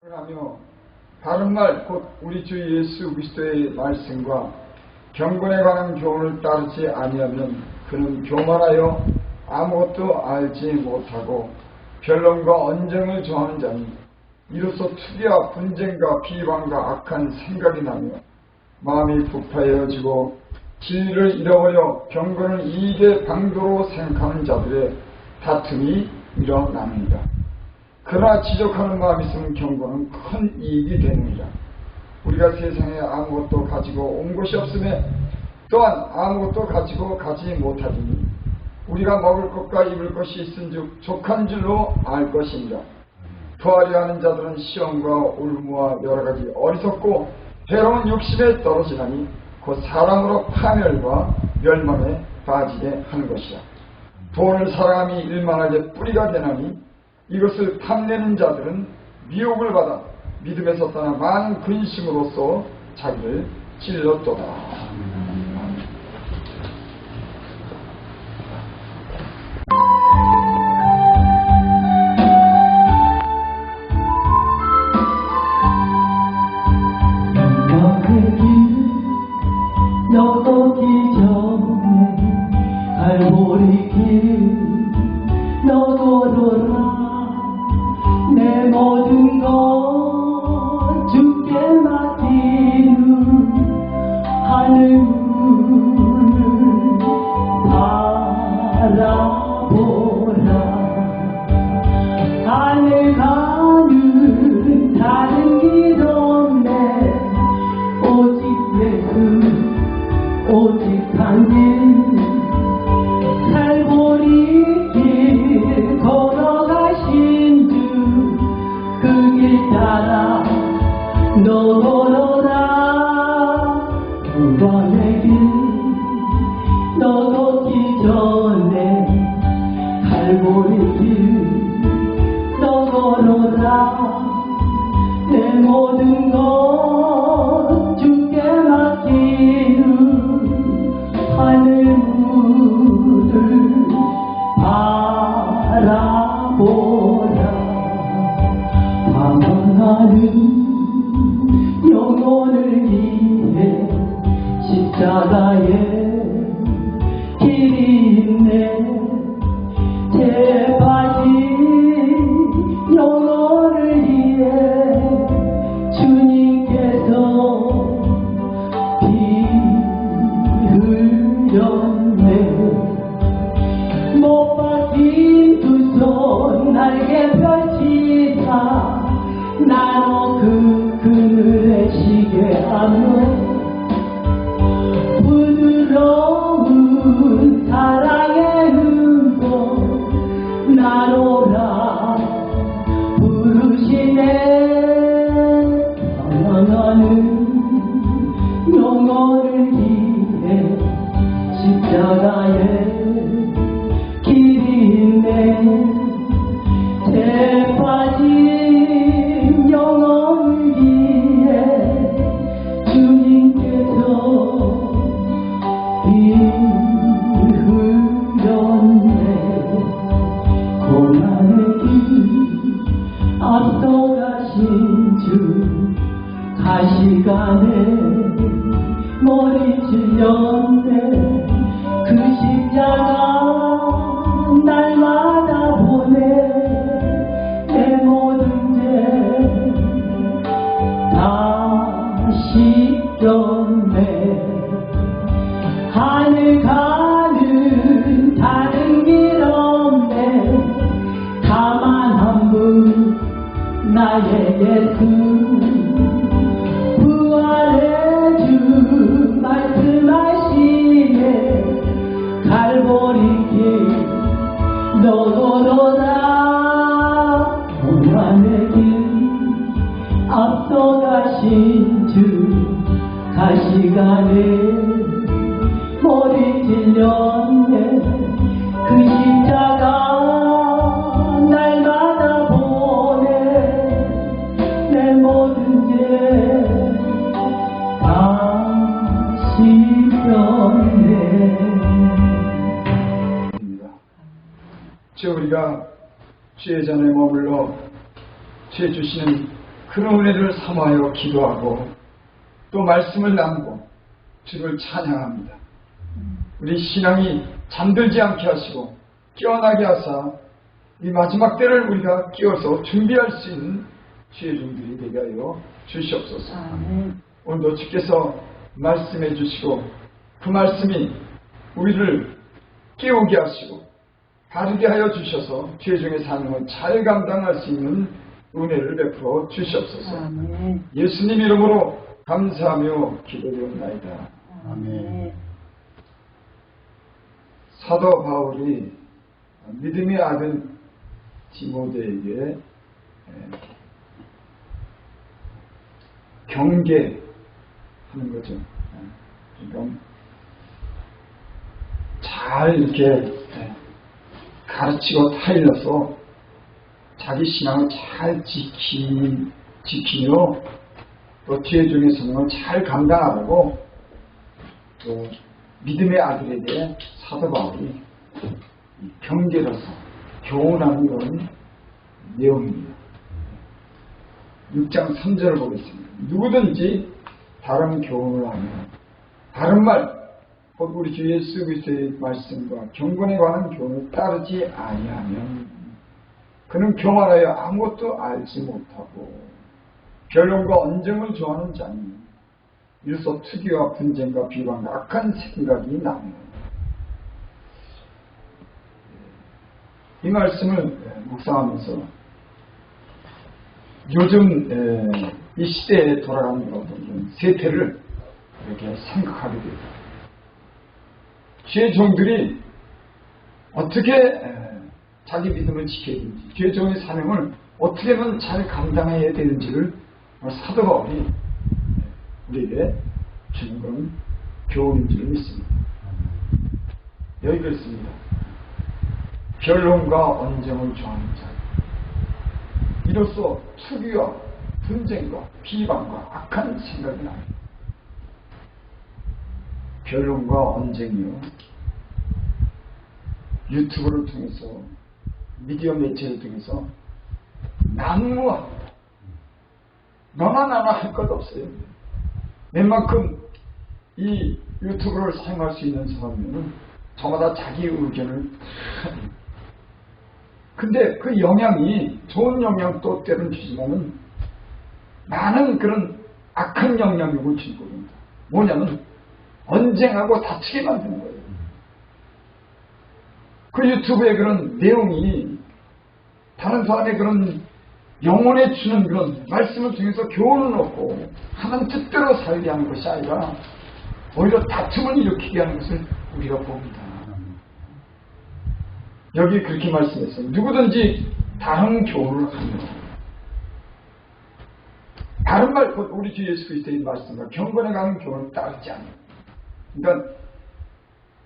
하며 바른말 곧 우리 주 예수 그리스도의 말씀과 경건에 관한 교훈을 따르지 아니하면 그는 교만하여 아무것도 알지 못하고 변론과 언쟁을 좋아하는 자니 이로써 투기와 분쟁과 비방과 악한 생각이 나며 마음이 부패해지고 진리를 잃어버려 경건을 이익의 방도로 생각하는 자들의 다툼이 일어납니다. 그러나 지적하는 마음이 있으면 경건은 큰 이익이 되느니라. 우리가 세상에 아무것도 가지고 온 것이 없으며 또한 아무것도 가지고 가지 못하리니 우리가 먹을 것과 입을 것이 있은즉 족한 줄로 알 것이니라. 부하려 하는 자들은 시험과 울무와 여러가지 어리석고 해로운 욕심에 떨어지나니 곧 사람으로 파멸과 멸망에 빠지게 하는 것이라. 돈을 사랑함이 일만하게 뿌리가 되나니 이것을 탐내는 자들은 미혹을 받아 믿음에서 떠나 많은 근심으로써 자기를 찔렀도다. 너기 전에 갈보리 길 너고로라. 내 모든 것 주께 맡기는 하늘 바라보라. 하늘 가는 다른 길 없네. 오직 예수 오직 한 길 갈보리 길 걸어가신 주 그 길 따라 너로라. 구원의 길 너도기 전에 갈보리 길 너로라. 내 모든 것 주께 맡기는 하늘물을 바라보라. 방황하는 영혼을 위해 십자가에 길이 있네. 죄빠진 영혼을 위해 주님께서 피 흘렸네. 못 박힌 두 손 날개 펼치사 나로 그 그늘에 쉬게 하며 부드러운 사랑의 음성 나로라 부르시네. 방황하는 영혼을 위해 십자가에 길이 있네. 죄 빠진 영혼을 위해 주님께서 피 흘렸네. 고난의 길 앞서가신 주 가시간에 머리 찔렸네. 그 십자가 날마다 보내. 내 모든 죄 다 씻겼네. 하늘 가는 다른 길 없네. 다만 한 분 나의 예수 부활의 주 말씀하시네. 갈보리 길 너로라. 고난의 길 앞서가신 주 가시간에 머리 찔렸네. 그 십자가 날마다 보내. 내 모든 죄 다 씻겼네. 저 우리가 죄 전에 머물러 죄 주시는 그런 은혜를 삼하여 기도하고 또 말씀을 나누고 주를 찬양합니다. 우리 신앙이 잠들지 않게 하시고 깨어나게 하사 이 마지막 때를 우리가 끼어서 준비할 수 있는 주의 종들이 되게 하여 주시옵소서. 오늘도 주께서 말씀해 주시고 그 말씀이 우리를 깨우게 하시고 바르게 하여 주셔서 주의 종의 사명을 잘 감당할 수 있는 은혜를 베풀어 주시옵소서. 예수님 이름으로 감사하며 기도드립니다. 아멘. 사도 바울이 믿음의 아들 디모데에게 경계하는 거죠. 그러니까 잘 이렇게 가르치고 타일러서 자기 신앙을 잘 지키며 또 주의 종의 사명을 잘 감당하고 또 믿음의 아들에게 사도 바울이 경계로서 교훈하는 그런 내용입니다. 6장 3절을 보겠습니다. 누구든지 다른 교훈을 하면 다른 말 곧 우리 주 예수 그리스도의 말씀과 경건에 관한 교훈을 따르지 아니하면 그는 교만하여 아무것도 알지 못하고 변론과 언쟁을 좋아하는 자니 이로써 투기와 분쟁과 비방과 악한 생각이 나며 이 말씀을 묵상하면서 요즘 이 시대에 돌아가는 어떤 세태를 이렇게 생각하게 됩니다. 주의 종들이 어떻게 자기 믿음을 지켜야 되는지, 주의 종의 사명을 어떻게 하면 잘 감당해야 되는지를 사도 바울이 우리에게 주는 건 교훈인 줄 믿습니다. 여기 그렇습니다. 변론과 언쟁을 좋아하는 자, 이로써 투기와 분쟁과 비방과 악한 생각이 납니다. 변론과 언쟁이요, 유튜브를 통해서 미디어 매체를 통해서 난무합니다. 너나 나나 할 것 없어요. 웬만큼 이 유튜브를 사용할 수 있는 사람이면 저마다 자기 의견을 근데 그 영향이 좋은 영향도 때로는 주지만은 많은 그런 악한 영향력을 주는 겁니다. 뭐냐면 언쟁하고 다투게 만드는 거예요. 그 유튜브의 그런 내용이 다른 사람의 그런 영혼에 주는 그런 말씀을 통해서 교훈을 얻고 하나님 뜻대로 살게 하는 것이 아니라 오히려 다툼을 일으키게 하는 것을 우리가 봅니다. 여기 그렇게 말씀했어요. 누구든지 다른 교훈을 하며 다른 말, 우리 주 예수 그리스도의 말씀과 경건에 가는 교훈을 따르지 않아요. 그러니까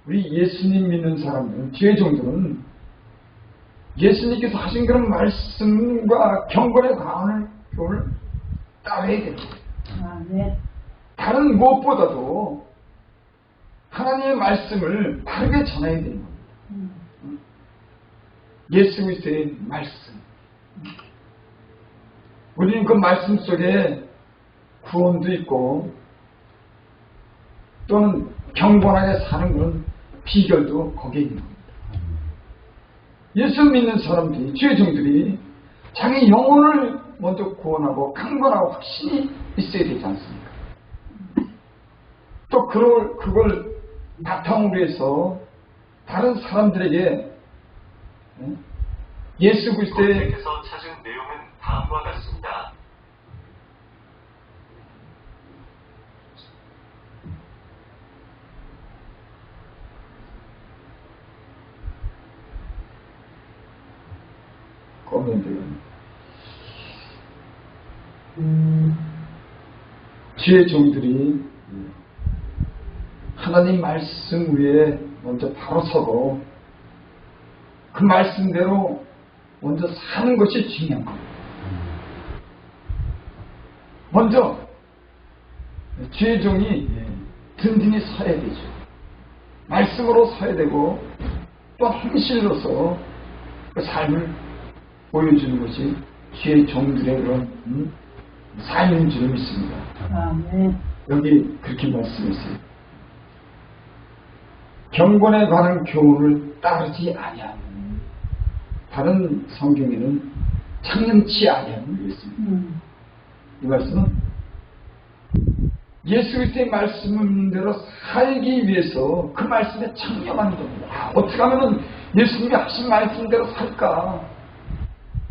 우리 예수님 믿는 사람들은, 주의 종들은 예수님께서 하신 그런 말씀과 경건에 관한 교훈을 따라야 됩니다. 다른 무엇보다도 하나님의 말씀을 바르게 전해야 됩니다. 예수 그리스도의 말씀. 우리는 그 말씀 속에 구원도 있고 또는 경건하게 사는 그런 비결도 거기에 있는 겁니다. 예수 믿는 사람들이, 주의 종들이 자기 영혼을 먼저 구원하고 강건하고 확신이 있어야 되지 않습니까? 또 그걸 바탕으로 해서 다른 사람들에게 예수 그리스도의 검색해서 찾은 내용은 다음과 같습니다. 주의 종들이 하나님 말씀 위에 먼저 바로 서고 그 말씀대로 먼저 사는 것이 중요한 겁니다. 먼저 주의 종이 든든히 서야 되죠. 말씀으로 서야 되고 또 행실로서 그 삶을 보여주는 것이 주의 종들의 그런 삶인 줄 믿습니다. 아멘. 여기 그렇게 말씀했어요. 경건에 관한 교훈을 따르지 아니하는, 다른 성경에는 창념치 아니하는 있습니다. 이 말씀은 예수 그리스도의 말씀대로 살기 위해서 그 말씀에 창념하는 겁니다. 어떻게 하면 예수님이 하신 말씀대로 살까?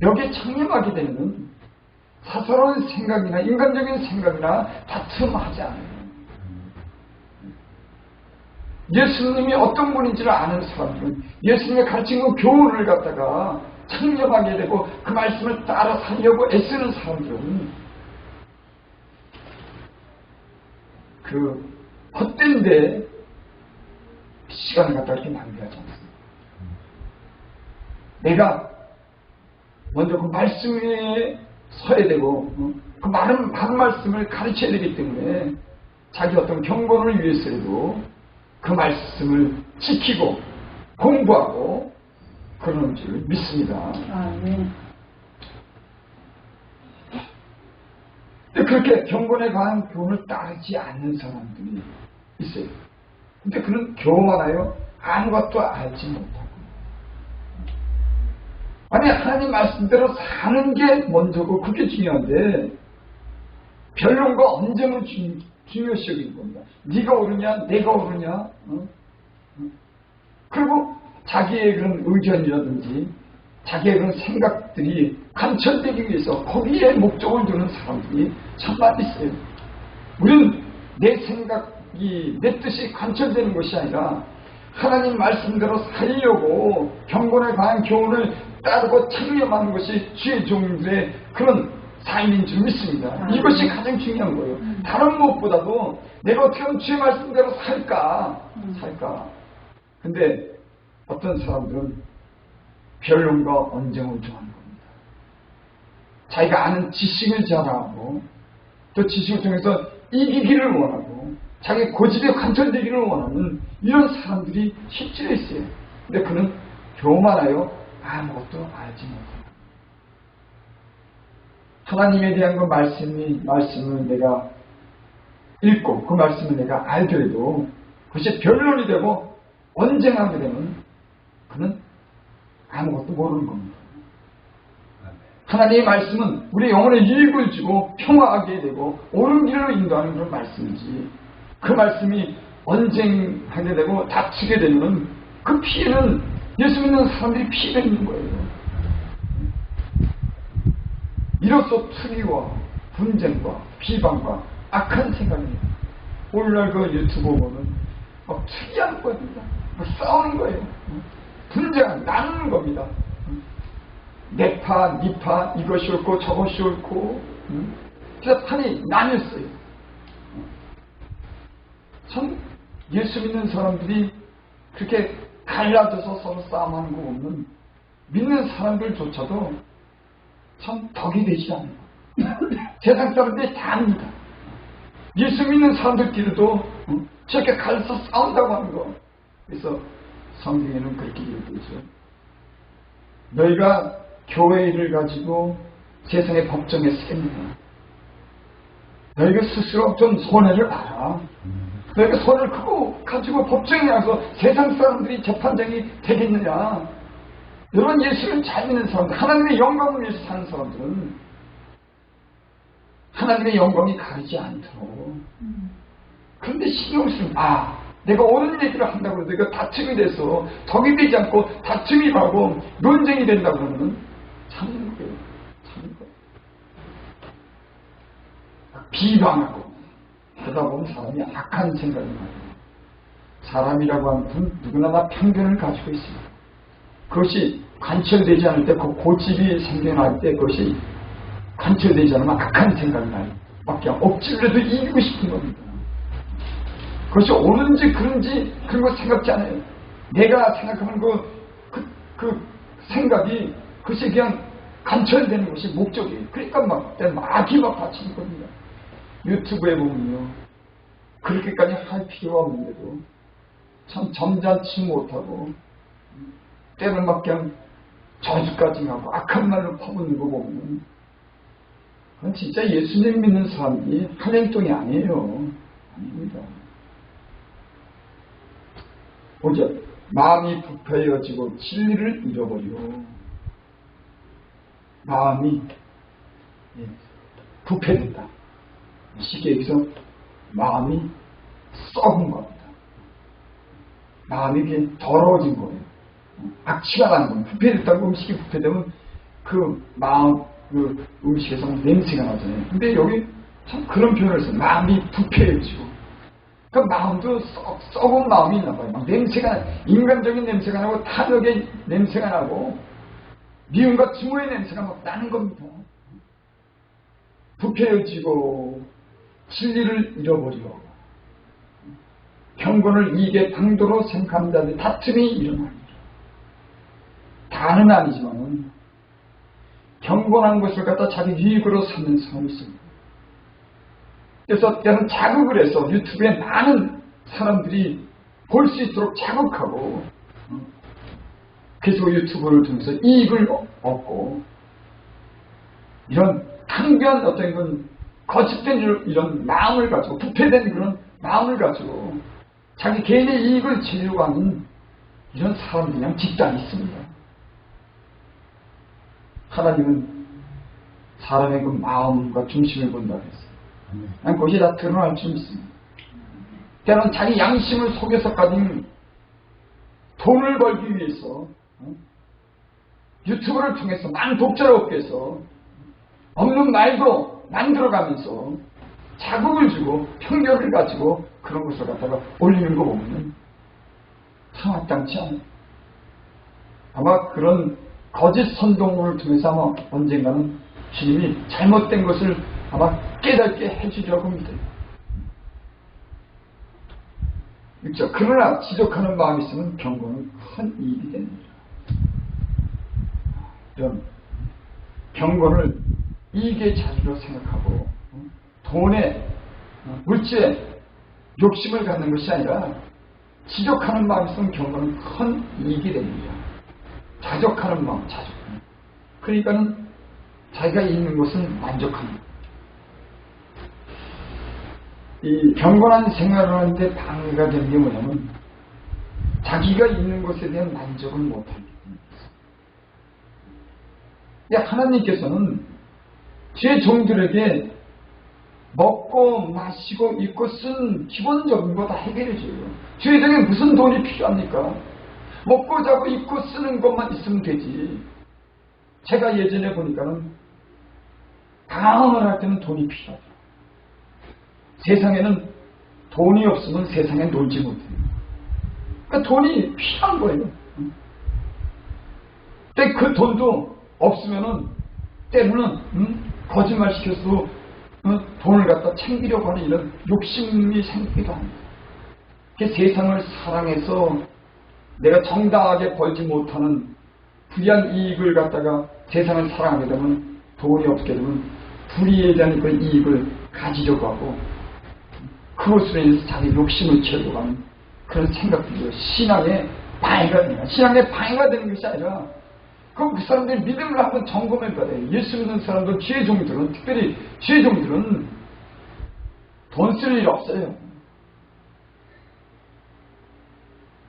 여기에 창념하게 되면 사사로운 생각이나 인간적인 생각이나 다툼하지 않아요. 예수님이 어떤 분인지를 아는 사람들은 예수님의 가르친 그 교훈을 갖다가 창념하게 되고 그 말씀을 따라 살려고 애쓰는 사람들은 그 헛된데 시간을 갖다 이렇게 낭비하지 않습니다. 내가 먼저 그 말씀에 서야 되고 그 많은 말씀을 가르쳐야 되기 때문에 자기 어떤 경건을 위해서라도 그 말씀을 지키고 공부하고 그러는 줄 믿습니다. 아멘. 그렇게 경건에 관한 교훈을 따르지 않는 사람들이 있어요. 근데 그는 교만하여 아무것도 알지 못하고, 아니 하나님 말씀대로 사는 게 먼저고 그게 중요한데 변론과 언쟁은 중요시 여기는 겁니다. 네가 옳으냐 내가 옳으냐, 그리고 자기의 그런 의견이라든지 자기의 그런 생각들이 관철되기 위해서 거기에 목적을 두는 사람들이 정말 있어요. 우리는 내 생각이 내 뜻이 관철되는 것이 아니라 하나님 말씀대로 살려고 경건에 관한 교훈을 따르고 창념하는 것이 주의 종들의 그런 삶인 줄 믿습니다. 이것이 가장 중요한 거예요. 다른 무엇보다도 내가 어떻게 하면 주의 말씀대로 살까. 근데 어떤 사람들은 변론과 언쟁을 좋아하는 겁니다. 자기가 아는 지식을 자랑하고 또 지식을 통해서 이기기를 원하고 자기 고집에 관철되기를 원하는 이런 사람들이 실제로 있어요. 근데 그는 교만하여 아무것도 알지 못합니다. 하나님에 대한 그 말씀을 내가 읽고 그 말씀을 내가 알더라도 그것이 변론이 되고 언쟁하게 되면 그는 아무것도 모르는 겁니다. 하나님의 말씀은 우리 영혼에 유익을 주고 평화하게 되고 옳은 길로 인도하는 그런 말씀이지, 그 말씀이 언쟁하게 되고 다치게 되면 그 피해는 예수 믿는 사람들이 피해가 있는 거예요. 이로써 투기와 분쟁과 비방과 악한 생각입니다. 오늘날 그 유튜브 보면 막 특이한 겁니다. 싸우는 거예요. 분쟁, 나누는 겁니다. 내 파, 네 파, 이것이 옳고 저것이 옳고, 그래서 판이 나뉘었어요. 참 예수 믿는 사람들이 그렇게 갈라져서 서로 싸움하는 거 보면 믿는 사람들조차도 참 덕이 되지 않아요. 세상 사람들이 다 압니다. 예수 믿는 사람들끼리도 저렇게 갈라서 싸운다고 하는 거. 그래서 성경에는 그렇게 얘기되어 있어요. 너희가 교회 일을 가지고 세상의 법정에 서겠느냐. 너희가 스스로 좀 손해를 봐라. 너희가 손을 크고 가지고 법정에 나가서 세상 사람들이 재판장이 되겠느냐. 여러분, 예수를 잘 믿는 사람들, 하나님의 영광을 위해서 사는 사람들은 하나님의 영광이 가리지 않도록. 그런데 신경 쓰면 내가 옳은 얘기를 한다고 해서 이거 다툼이 돼서 덕이 되지 않고 다툼이 가고 논쟁이 된다고 그러면 참는 거예요. 비방하고 그러다 보면 사람이 악한 생각이 나요. 사람이라고 하는 분 누구나 다 편견을 가지고 있습니다. 그것이 관철되지 않을 때, 그 고집이 생겨날 때 그것이 관철되지 않으면 악한 생각이 나요. 밖에 억지로라도 이기고 싶은 겁니다. 그것이 옳은지 그런지 그런 거 생각지 않아요. 내가 생각하는 그 생각이 그것이 그냥 관철되는 것이 목적이에요. 그러니까 막이 다치는 겁니다. 유튜브에 보면요, 그렇게까지 할 필요가 없는데도 참 점잖지 못하고 때는 막 그냥 저주까지 하고 악한 말로 퍼붓는 거 보면 그건 진짜 예수님 믿는 사람이 할 행동이 아니에요. 아닙니다. 오직 마음이 부패해지고 진리를 잃어버리고 마음이 부패된다. 쉽게 얘기해서 마음이 썩은 겁니다. 마음이 이게 더러워진 거예요. 악취가 나는 겁니다. 부패됐다고 음식이 부패되면 그 마음, 그 음식에서 냄새가 나잖아요. 근데 여기 참 그런 표현을 써요. 마음이 부패해지고. 그 마음도 썩은 마음이 있나 봐요. 막 냄새가, 인간적인 냄새가 나고 탐욕의 냄새가 나고 미움과 증오의 냄새가 막 나는 겁니다. 부패해지고 진리를 잃어버리고 경건을 이익의 당도로 생각하는 자들이 다툼이 일어납니다. 다는 아니지만 경건한 것을 갖다 자기 유익으로 삼는 사람이 있습니다. 그래서 때는 자극을 해서 유튜브에 많은 사람들이 볼 수 있도록 자극하고 계속 유튜브를 통해서 이익을 얻고 이런 강변 어떤 건 거짓된 이런 마음을 가지고 부패된 그런 마음을 가지고 자기 개인의 이익을 지으려고 하는 이런 사람들이 그냥 집단이 있습니다. 하나님은 사람의 그 마음과 중심을 본다고 했어요. 그것이 다 드러날 줄 믿습니다. 때로는 자기 양심을 속여서 가진 돈을 벌기 위해서 유튜브를 통해서 많은 독자를 얻기 위해서 없는 말도 만들어가면서 자극을 주고 편견을 가지고 그런 것을 갖다가 올리는 거 보면 참 마땅치 않아요. 아마 그런 거짓 선동을 통해서 아마 언젠가는 주님이 잘못된 것을 아마 깨닫게 해주려고 합니다. 그렇죠. 그러나 지적하는 마음이 있으면 경건은 큰 이익이 됩니다. 이런 경건을 이익의 자리로 생각하고 돈에 물질에 욕심을 갖는 것이 아니라 지적하는 마음이 있으면 경건은 큰 이익이 됩니다. 자족하는 마음, 자족. 그러니까는 자기가 있는 것은 만족합니다. 이 경건한 생활을 하는데 방해가 되는 게 뭐냐면 자기가 있는 것에 대한 만족을 못하기 때문에. 하나님께서는 제 종들에게 먹고 마시고 입고 쓴 기본적인 거 다 해결해 줘요. 저희들에게 무슨 돈이 필요합니까? 먹고 자고 입고 쓰는 것만 있으면 되지. 제가 예전에 보니까는 방황을 할 때는 돈이 필요하죠. 세상에는 돈이 없으면 세상에 놀지 못해요. 그러니까 돈이 필요한 거예요. 근데 그 돈도 없으면은 때로는 거짓말 시켜서 돈을 갖다 챙기려고 하는 이런 욕심이 생기기도 합니다. 세상을 사랑해서 내가 정당하게 벌지 못하는 불이한 이익을 갖다가 세상을 사랑하게 되면 돈이 없게 되면 불의에 대한 그 이익을 가지려고 하고 그것으로 인해서 자기 욕심을 채우려고 하는 그런 생각들이 신앙의 방해가 됩니다. 신앙의 방해가 되는 것이 아니라 그럼 그 사람들이 믿음을 한번 점검해 봐야 돼요. 예수 믿는 사람들, 주의 종들은, 특별히 주의 종들은 돈 쓸 일 없어요.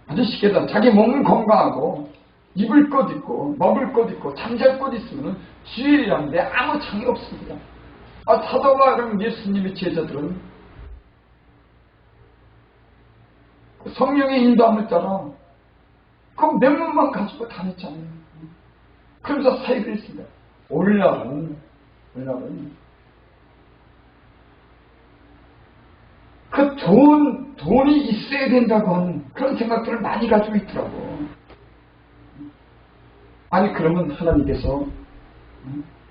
아주 쉽게 말하면 자기 몸은 건강하고 입을 것 있고 먹을 것 있고 잠잘 것 있으면 주일이라는데 아무 장애 없습니다. 사도와 그럼 예수님의 제자들은 성령의 인도함을 따라 그 맹문만 가지고 다녔잖아요. 그러면서 사역을 했습니다. 오늘날은 그 돈이 있어야 된다고 하는 그런 생각들을 많이 가지고 있더라고. 아니 그러면 하나님께서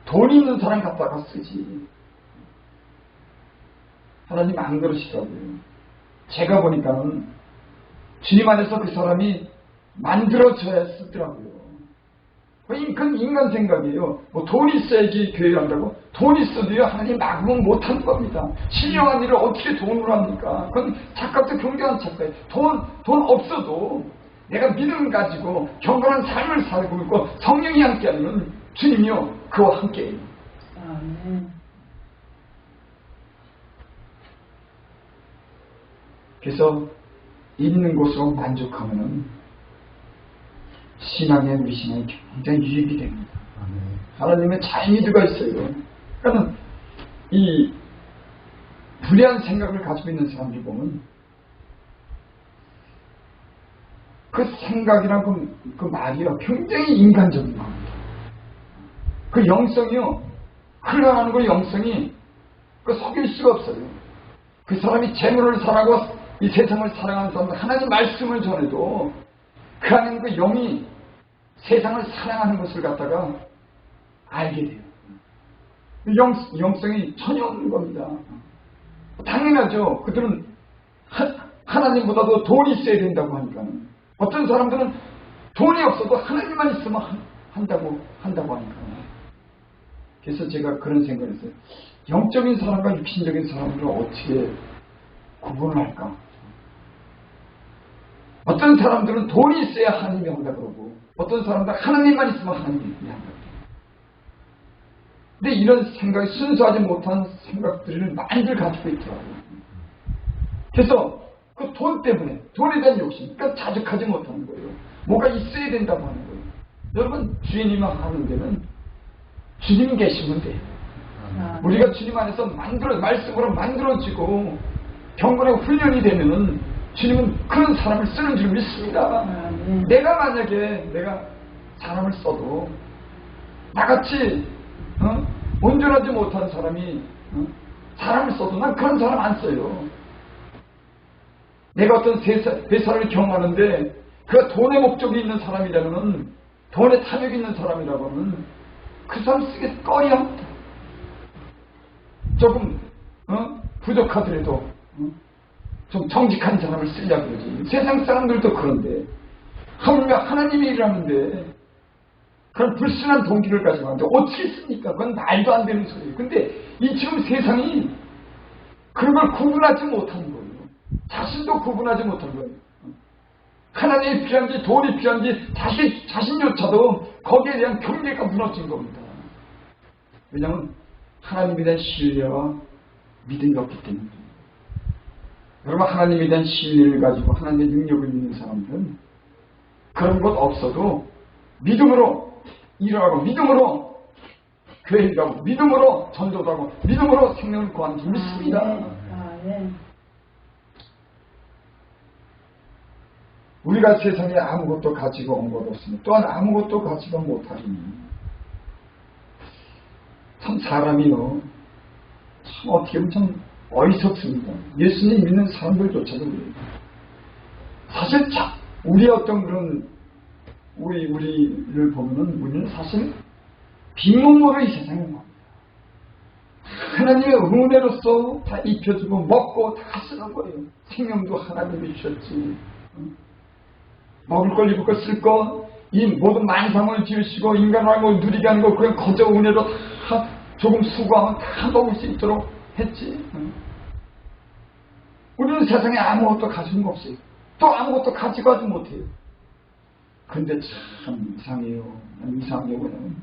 돈이 있는 사람 갖다가 쓰지. 하나님 안 그러시더라고요. 제가 보니까는 주님 안에서 그 사람이 만들어져야 쓰더라고요. 그건 인간 생각이에요. 뭐 돈이 있어야지 교회를 한다고? 돈 있어도요 하나님 막으면 못하는 겁니다. 신령한 일을 어떻게 돈으로 합니까? 그건 착각도 경계한 착각이에요. 돈 없어도 내가 믿음 가지고 경건한 삶을 살고 있고 성령이 함께하면 주님이요 그와 함께해요. 그래서 있는 곳으로 만족하면은 우리 신앙이 굉장히 유익이 됩니다. 하나님의 자연이드가 있어요. 그러니까 이 불의한 생각을 가지고 있는 사람들 보면 그 생각이란 그 말이요 굉장히 인간적인 겁니다. 그 영성이요 흘러가는 그 영성이 그 속일 수가 없어요. 그 사람이 재물을 사랑하고 이 세상을 사랑하는 사람들 하나님 말씀을 전해도 그 안에 그 영이 세상을 사랑하는 것을 갖다가 알게 돼요. 영성이 전혀 없는 겁니다. 당연하죠. 그들은 하나님보다도 돈이 있어야 된다고 하니까. 어떤 사람들은 돈이 없어도 하나님만 있으면 한다고 하니까. 그래서 제가 그런 생각을 했어요. 영적인 사람과 육신적인 사람을 어떻게 구분을 할까? 어떤 사람들은 돈이 있어야 하나님이 한다 그러고 어떤 사람들은 하나님만 있으면 하나님이 한다. 근데 이런 생각이 순수하지 못한 생각들을 많이들 가지고 있더라고요. 그래서 그 돈 때문에 돈에 대한 욕심, 그러니까 자족하지 못하는 거예요. 뭐가 있어야 된다고 하는 거예요. 여러분 주님만 하는 데는 주님 계시면 돼요. 우리가 주님 안에서 말씀으로 만들어지고 경건의 훈련이 되면은 주님은 그런 사람을 쓰는 줄 믿습니다. 내가 만약에 내가 사람을 써도 나같이 온전하지 못한 사람이 사람을 써도 난 그런 사람 안 써요. 내가 어떤 회사를 경험하는데 그가 돈의 목적이 있는 사람이라면 돈에 탐욕이 있는 사람이라면 그 사람 쓰기 꺼려합니다. 조금 부족하더라도 좀 정직한 사람을 쓰려고 그러지. 세상 사람들도 그런데 하나님이 일하는데 그런 불순한 동기를 가지고 하는데 어떻게 씁니까? 그건 말도 안 되는 소리예요. 근데 이 지금 세상이 그런 걸 구분하지 못하는 거예요. 자신도 구분하지 못한 거예요. 하나님이 필요한지 돈이 필요한지 자신조차도 거기에 대한 경계가 무너진 겁니다. 왜냐하면 하나님에 대한 신뢰와 믿음이 없기 때문입니다. 여러분 하나님에 대한 신뢰를 가지고 하나님의 능력을 믿는 사람들은 그런 것 없어도 믿음으로 일하고 믿음으로 교회에 가고 믿음으로 전도도 하고 믿음으로 생명을 구하는 줄 믿습니다. 우리가 세상에 아무것도 가지고 온 것 없으니 또한 아무것도 가지고 못하리니 참 사람이요 참 어떻게 보면 참 어리석습니다. 예수님 믿는 사람들조차도 그래요. 사실 우리 어떤 그런 우리를 보면은 우리는 사실 빈몸으로 이 세상에 옵니다. 하나님의 은혜로서 다 입혀주고 먹고 다 쓰는 거예요. 생명도 하나님이 주셨지. 먹을 걸 입을 걸 쓸 거 이 모든 만상을 지으시고 인간을 누리게 하는 거 그냥 거저 은혜로 다 조금 수고하면 다 먹을 수 있도록 했지. 우리는 세상에 아무것도 가진 거 없어요. 또 아무것도 가지고 하지 못해요. 근데 참 이상해요. 그냥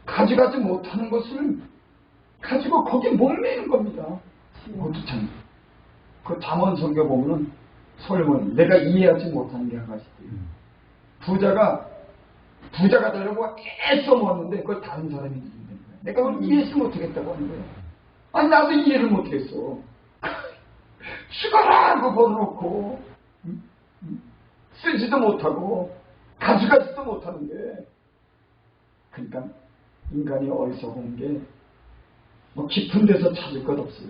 가져가지 못하는 것을 가지고 거기에 목매는 겁니다. 그것도 참. 그 잠언 성경 보면은 솔로몬 내가 이해하지 못하는 게 한 가지 있대요. 부자가 되려고 애써 모았는데 그걸 다른 사람이 이긴다는 거야. 내가 그걸 이해하지 못하겠다고 하는 거야. 아니 나도 이해를 못하겠어. 죽어라 하고 벌어놓고 쓰지도 못하고 가져가지도 못하는데 그러니까 인간이 어리석은 게 뭐 깊은 데서 찾을 것 없어요.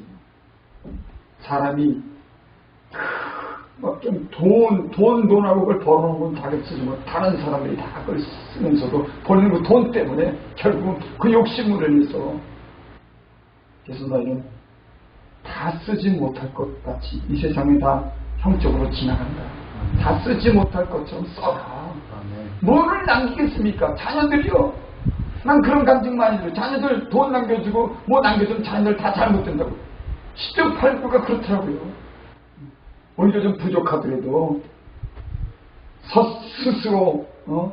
사람이 막 좀 돈하고 그걸 벌어놓은 건 다 쓰지만 다른 사람들이 다 그걸 쓰면서도 버리는 그 돈 때문에 결국 그 욕심으로 인해서 그래서 너희는 다 쓰지 못할 것 같이 이 세상에 다 형적으로 지나간다. 다 쓰지 못할 것처럼 써라. 뭐를 남기겠습니까? 자녀들이요. 난 그런 감정 많이 들어요. 자녀들 돈 남겨주고 뭐 남겨주면 자녀들 다 잘못된다고. 10조 8구가 그렇더라고요. 오히려 좀 부족하더라도 스스로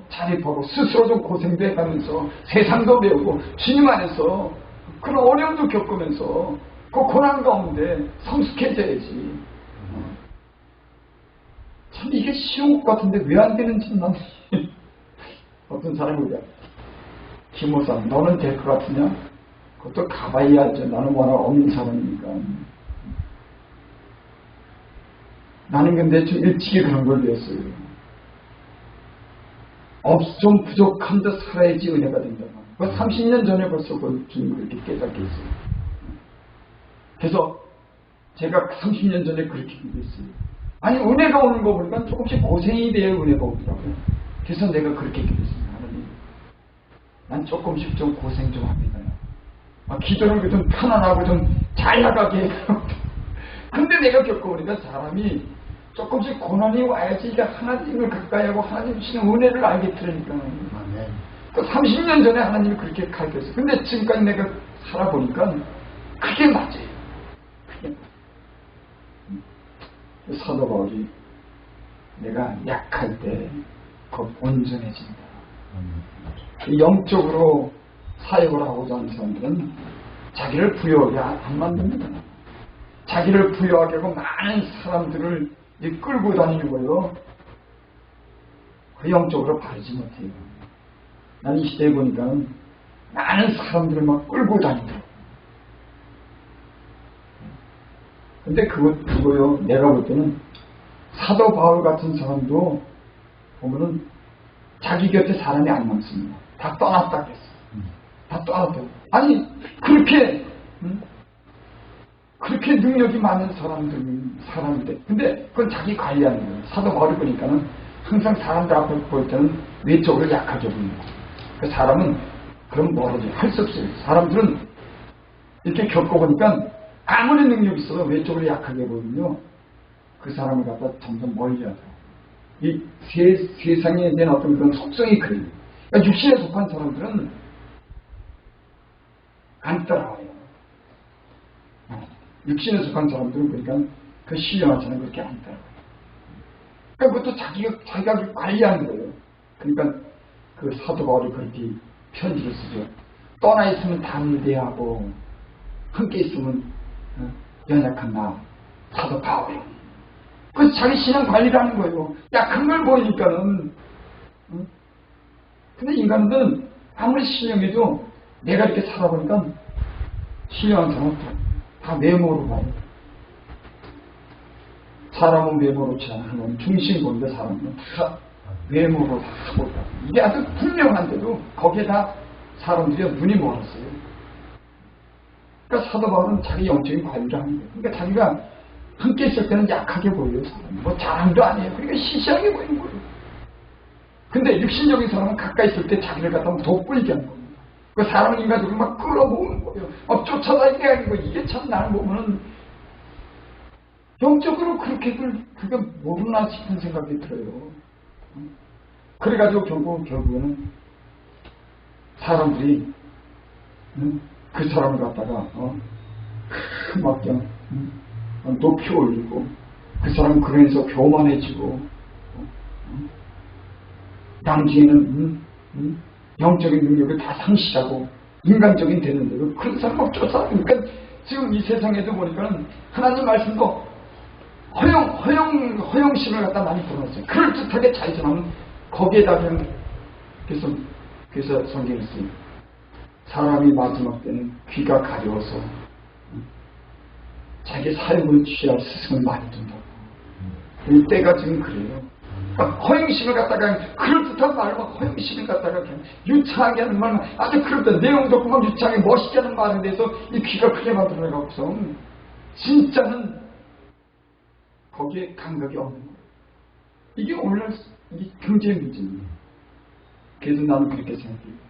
자립하고 스스로 좀 고생도 해가면서 세상도 배우고 주님 안에서 그런 어려움도 겪으면서 그 고난 가운데 성숙해져야지. 참 이게 쉬운 것 같은데 왜 안 되는지 난 어떤 사람이 그래. 김호사 너는 될 것 같으냐? 그것도 가봐야 알죠. 나는 워낙 없는 사람이니까. 나는 근데 좀 일찍이 그런 걸 배웠어요. 좀 부족한 데 살아야지 은혜가 된다. 30년 전에 벌써 그 주님 그렇게 깨닫게 했어요. 그래서 제가 30년 전에 그렇게 기도했어요. 아니 은혜가 오는 거 보니까 조금씩 고생이 돼야 은혜가 오더라고요. 그래서 내가 그렇게 기도했습니다. 하나님, 난 조금씩 좀 고생 좀 합니다. 기도를 좀 편안하고 좀 잘 나가게 해요. 근데 내가 겪어보니까 사람이 조금씩 고난이 와야지 이게 하나님을 가까이 하고 하나님 주시는 은혜를 알게 되니까. 그 30년 전에 하나님이 그렇게 가르쳤어요. 근데 지금까지 내가 살아보니까 그게 맞아요. 그게 맞아요. 사도 바울이 내가 약할 때 곧 온전해진다. 영적으로 사역을 하고자 하는 사람들은 자기를 부여하게 안 만듭니다. 자기를 부여하게 하고 많은 사람들을 끌고 다니는 거예요. 그 영적으로 바르지 못해요. 난 이 시대에 보니까 많은 사람들을 막 끌고 다니더라고요. 근데 그거요, 내가 볼 때는 사도 바울 같은 사람도 보면은 자기 곁에 사람이 안 남습니다. 다 떠났다 그랬어. 다 떠났다. 아니, 그렇게 능력이 많은 사람인데, 근데 그건 자기 관리하는 거예요. 사도 바울을 보니까는 항상 사람들 앞에 볼 때는 외적으로 약하게 보이는 거예요. 그 사람은 그럼 뭐라지? 할 수 없어요. 사람들은 이렇게 겪어보니까 아무리 능력이 있어도 외적으로 약하게 보이면요, 그 사람을 갖다 점점 멀리 하더라고요. 이 세상에 대한 어떤 그런 속성이 그래요. 그러니까 육신에 속한 사람들은 안 따라와요. 육신에 속한 사람들은 그러니까 그 신령한 사람은 그렇게 안 따라와요. 그러니까 그것도 자기가 관리하는 거예요. 그러니까 그 사도 바울이 그렇게 편지를 쓰죠. 떠나 있으면 담대하고 함께 있으면 연약한 나 사도 바울이. 그래서 자기 신앙 관리를 하는 거예요. 약한 걸 보이니까는. 근데 인간들은 아무리 신령해도 내가 이렇게 살아보니까 신령한 사람은 다 외모로 봐요. 사람은 외모로 치 않아. 하나님 중심 보는데 사람은 다 외모로 다 보다. 이게 아주 분명한데도 거기에 다 사람들이 눈이 멀었어요. 그러니까 사도 바울은 자기 영적인 관리를 하는 거예요. 그러니까 자기가 함께 있을 때는 약하게 보여요. 사람이. 뭐 자랑도 아니에요. 그러니까 시시하게 보이는 거예요. 근데 육신적인 사람은 가까이 있을 때 자기를 갖다 돋보이게 하는 겁니다. 그 사람 인간적으로 막 끌어모으는 거예요. 쫓아다니게 하는 거예요. 이게 참 나를 보면은 영적으로 그렇게들 그게 모르나 싶은 생각이 들어요. 그래가지고 결국에는 사람들이 그 사람을 갖다가 막 그냥 높이 올리고 그 사람 그러면서 교만해지고 나중에는 영적인 능력을 다 상실하고 인간적인 되는데도 그런 사람 막 쫓아다니니까 지금 이 세상에도 보니까는 하나님 말씀도 허영심을 갖다 많이 불어넣었어요. 그럴듯하게 잘 전하면 거기에다 그냥 그래서 성경을 쓰요. 사람이 마지막 때는 귀가 가려워서 자기 사역을 취할 스승을 많이 둔다고. 이 때가 지금 그래요. 그러니까 허영심을 갖다가 그럴듯한 말을 막 허영심을 갖다가 그냥 유창하게 하는 말만 아주 그럴듯한 내용도 없고 막 유창하게 멋있게 하는 말에 대해서 이 귀가 크게 만들어내갖고서 진짜는 거기에 감각이 없는 거예요. 이게 오늘날 이게 경제의 문제입니다. 그래도 나는 그렇게 생각해요.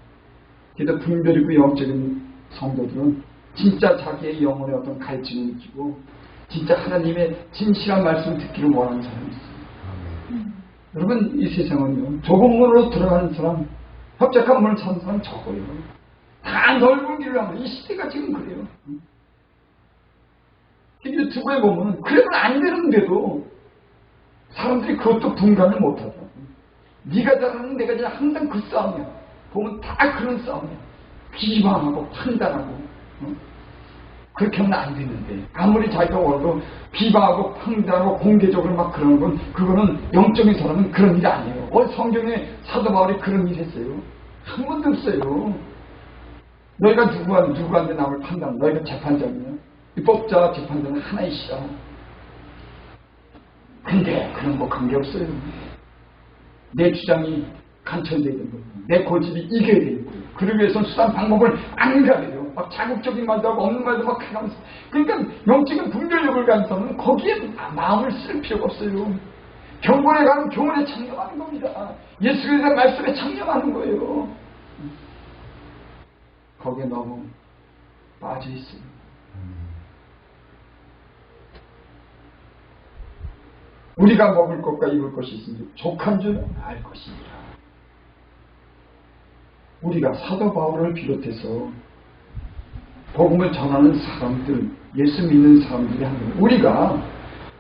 그래도 분별이고 영적인 성도들은 진짜 자기의 영혼의 어떤 갈증을 느끼고 진짜 하나님의 진실한 말씀을 듣기를 원하는 사람이 있어요. 여러분 이 세상은요 좁은 문으로 들어가는 사람 협착한 문을 찾는 사람 적어요. 다 넓은 길을 합니다. 이 시대가 지금 그래요. 유튜브에 보면 그러면 안 되는데도 사람들이 그것도 분간을 못하더라고. 네가 잘하는 내가 잘하는 항상 그 싸움이야. 보면 다 그런 싸움이야. 비방하고 판단하고 그렇게 하면 안 되는데 아무리 자기가 원해도 비방하고 판단하고 공개적으로 막 그러는 건 그거는 영적인 사람은 그런 일이 아니에요. 성경에 사도 바울이 그런 일 했어요? 한 번도 없어요. 너희가 누구한테 남을 판단, 너희가 재판장이야. 입법자와 재판장은 하나이시다. 근데 그런 거 관계없어요. 내 주장이 간천되야 되는 거예요. 내 고집이 이겨야 되는 거예요. 그러기 위해서는 수단 방법을 안 가려요. 막 자극적인 말도 하고 없는 말도 막 해가면서. 그러니까 영적인 분별력을 가진 사람은 거기에 마음을 쓸 필요가 없어요. 경건에 가는 교훈에 창념하는 겁니다. 예수 그리스도의 말씀에 창념하는 거예요. 거기에 너무 빠져 있어요. 우리가 먹을 것과 입을 것이 있으니 족한 줄 알 것입니다. 우리가 사도 바울을 비롯해서 복음을 전하는 사람들, 예수 믿는 사람들이 한 거예요. 우리가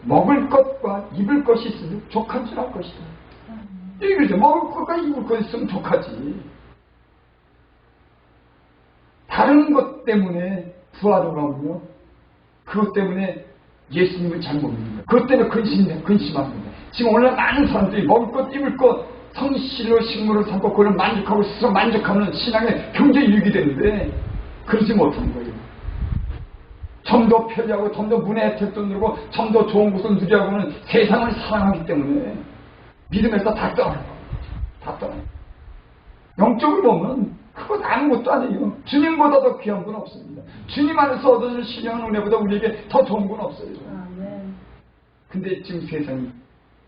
먹을 것과 입을 것이 있으면 족한 줄 알 것이다. 이거죠. 먹을 것과 입을 것이 있으면 족하지. 다른 것 때문에 부활을 하며 그것 때문에 예수님을 잘못 믿는다. 그것 때문에 근심합니다. 지금 오늘 많은 사람들이 먹을 것, 입을 것, 성실로 식물을 삼고 그걸 만족하고 스스로 만족하는 신앙의 경제 유익이 되는데 그러지 못하는 거예요. 좀 더 편리하고 좀 더 문의 혜택도 누르고 좀 더 좋은 곳을 누리하고는 세상을 사랑하기 때문에 믿음에서 다 떠나는 겁니다. 다 떠나는 거예요. 영적으로 보면 그건 아무것도 아니에요. 주님보다 더 귀한 건 없습니다. 주님 안에서 얻어지는 신령한 은혜보다 우리에게 더 좋은 건 없어요. 근데 지금 세상이